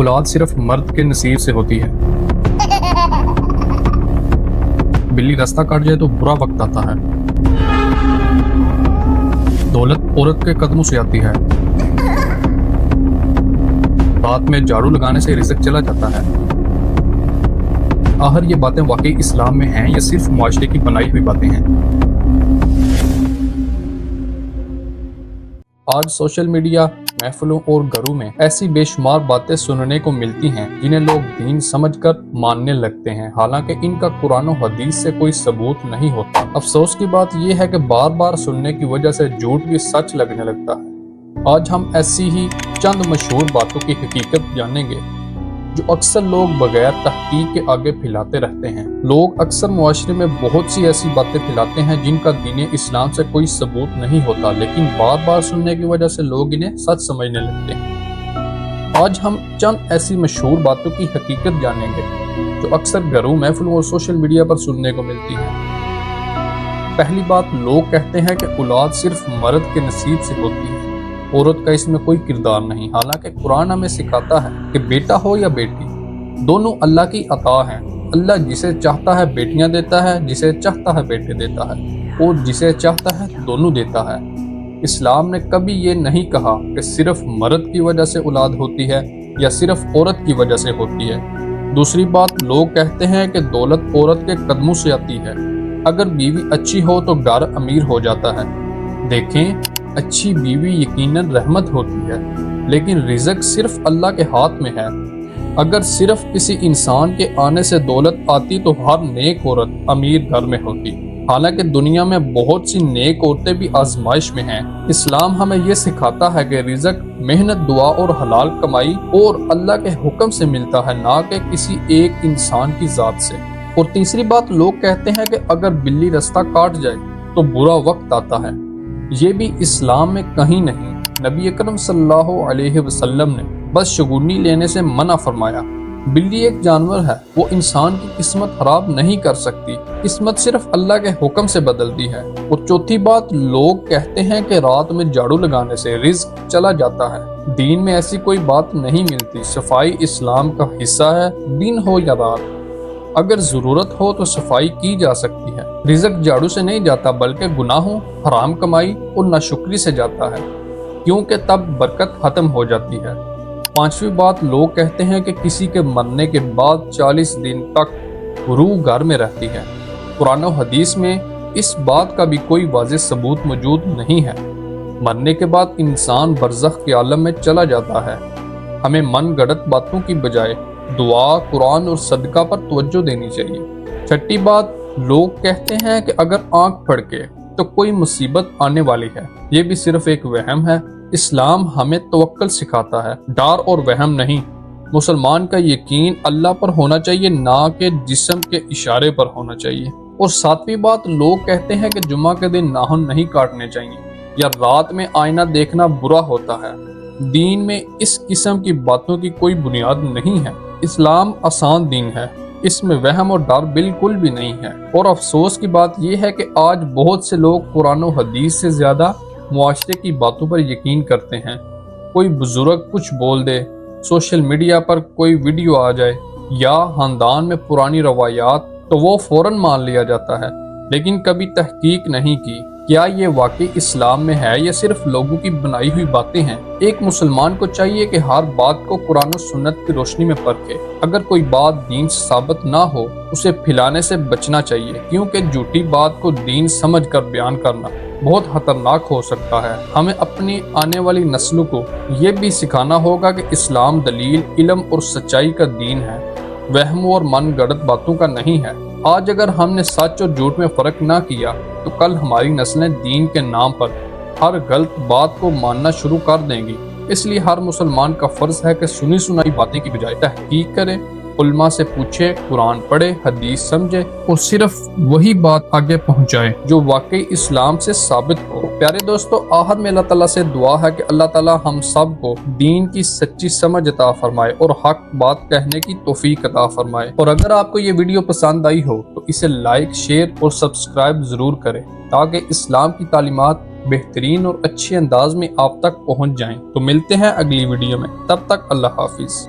औलाद सिर्फ मर्द के नसीब से होती है। बिल्ली रास्ता काट जाए तो बुरा वक्त आता है। दौलत औरत के कदमों से आती है। रात में झाड़ू लगाने से रिज़्क चला जाता है। आखिर ये बातें वाकई इस्लाम में हैं या सिर्फ मुआशरे की बनाई हुई बातें हैं? आज सोशल मीडिया, महफिलों और घरों में ऐसी बेशुमार बातें सुनने को मिलती हैं जिन्हें लोग दीन समझकर मानने लगते हैं, हालांकि इनका कुरान और हदीस से कोई सबूत नहीं होता। अफसोस की बात यह है कि बार बार सुनने की वजह से झूठ भी सच लगने लगता है। आज हम ऐसी ही चंद मशहूर बातों की हकीकत जानेंगे जो अक्सर लोग बगैर तहकीक के आगे फैलाते रहते हैं। लोग अक्सर मुआशरे में बहुत सी ऐसी बातें फैलाते हैं जिनका दीन इस्लाम से कोई सबूत नहीं होता, लेकिन बार बार सुनने की वजह से लोग इन्हें सच समझने लगते हैं। आज हम चंद ऐसी मशहूर बातों की हकीकत जानेंगे जो अक्सर घरों, महफिलों और सोशल मीडिया पर सुनने को मिलती है। पहली बात, लोग कहते हैं कि औलाद सिर्फ मर्द के नसीब से होती है, औरत का इसमें कोई किरदार नहीं। हालांकि कुरान हमें सिखाता है कि बेटा हो या बेटी, दोनों अल्लाह की अता है। अल्लाह जिसे चाहता है बेटियां देता है, जिसे चाहता है बेटे देता है, और जिसे चाहता है दोनों देता है। इस्लाम ने कभी ये नहीं कहा कि सिर्फ मर्द की वजह से औलाद होती है या सिर्फ औरत की वजह से होती है। दूसरी बात, लोग कहते हैं कि दौलत औरत के कदमों से आती है। अगर बीवी अच्छी हो तो घर अमीर हो जाता है। देखें, अच्छी बीवी यकीनन रहमत होती है, लेकिन रिज़्क सिर्फ अल्लाह के हाथ में है। अगर सिर्फ किसी इंसान के आने से दौलत आती तो हर नेक औरत अमीर घर में होती। हालांकि दुनिया में बहुत सी नेक औरतें भी आजमाइश में हैं। इस्लाम हमें यह सिखाता है कि रिज़्क मेहनत, दुआ और हलाल कमाई और अल्लाह के हुक्म से मिलता है, ना कि किसी एक इंसान की जात से। और तीसरी बात, लोग कहते हैं कि अगर बिल्ली रास्ता काट जाए तो बुरा वक्त आता है। ये भी इस्लाम में कहीं नहीं। नबी अकरम सल्लल्लाहु अलैहि वसल्लम ने बस शगुनी लेने से मना फरमाया। बिल्ली एक जानवर है, वो इंसान की किस्मत खराब नहीं कर सकती। किस्मत सिर्फ अल्लाह के हुक्म से बदलती है। और चौथी बात, लोग कहते हैं कि रात में झाड़ू लगाने से रिज़्क चला जाता है। दीन में ऐसी कोई बात नहीं मिलती। सफाई इस्लाम का हिस्सा है, दिन हो या रात। अगर जरूरत हो तो सफाई की जा सकती है। रिज़्क झाड़ू से नहीं जाता, बल्कि गुनाहों, हराम कमाई और नाशुक्री से जाता है, क्योंकि तब बरकत खत्म हो जाती है। पांचवी बात, लोग कहते हैं कि किसी के मरने के बाद 40 दिन तक रूह घर में रहती है। कुरान और हदीस में इस बात का भी कोई वाज़ेह सबूत मौजूद नहीं है। मरने के बाद इंसान बरज़ख के आलम में चला जाता है। हमें मन गढ़ंत बातों की बजाय दुआ, कुरान और सदका पर तवज्जो देनी चाहिए। छठी बात, लोग कहते हैं कि अगर आंख फड़के तो कोई मुसीबत आने वाली है। ये भी सिर्फ एक वहम है। इस्लाम हमें तवक्कल सिखाता है, डर और वहम नहीं। मुसलमान का यकीन अल्लाह पर होना चाहिए, ना कि जिस्म के इशारे पर होना चाहिए। और सातवीं बात, लोग कहते हैं कि जुम्मा के दिन नाखून नहीं काटने चाहिए या रात में आईना देखना बुरा होता है। दीन में इस किस्म की बातों की कोई बुनियाद नहीं है। इस्लाम आसान दीन है, इसमें वहम और डर बिल्कुल भी नहीं है। और अफसोस की बात यह है कि आज बहुत से लोग कुरान और हदीस से ज्यादा मुआशरे की बातों पर यकीन करते हैं। कोई बुजुर्ग कुछ बोल दे, सोशल मीडिया पर कोई वीडियो आ जाए या खानदान में पुरानी रवायात, तो वो फौरन मान लिया जाता है, लेकिन कभी तहकीक नहीं की क्या ये वाकई इस्लाम में है या सिर्फ लोगों की बनाई हुई बातें हैं। एक मुसलमान को चाहिए कि हर बात को कुरान और सुन्नत की रोशनी में परखे। अगर कोई बात दीन से साबित ना हो, उसे फैलाने से बचना चाहिए, क्योंकि झूठी बात को दीन समझकर बयान करना बहुत खतरनाक हो सकता है। हमें अपनी आने वाली नस्लों को ये भी सिखाना होगा कि इस्लाम दलील, इल्म और सच्चाई का दीन है, वहम और मन गढ़ंत बातों का नहीं है। आज अगर हमने सच और झूठ में फर्क ना किया तो कल हमारी नस्लें दीन के नाम पर हर गलत बात को मानना शुरू कर देंगी। इसलिए हर मुसलमान का फर्ज है कि सुनी सुनाई बातें की बजाय तहकीक करे, उल्मा से पूछे, कुरान पढ़े, हदीस समझे और सिर्फ वही बात आगे पहुंचाए जो वाकई इस्लाम से साबित हो। प्यारे दोस्तों, आखिर में अल्लाह ताला से दुआ है कि अल्लाह ताला हम सब को दीन की सच्ची समझ अता फरमाए और हक बात कहने की तौफीक अता फरमाए। और अगर आपको ये वीडियो पसंद आई हो तो इसे लाइक, शेयर और सब्सक्राइब जरूर करें, ताकि इस्लाम की तालीमात बेहतरीन और अच्छे अंदाज में आप तक पहुंच जाएं। तो मिलते हैं अगली वीडियो में, तब तक अल्लाह हाफिज।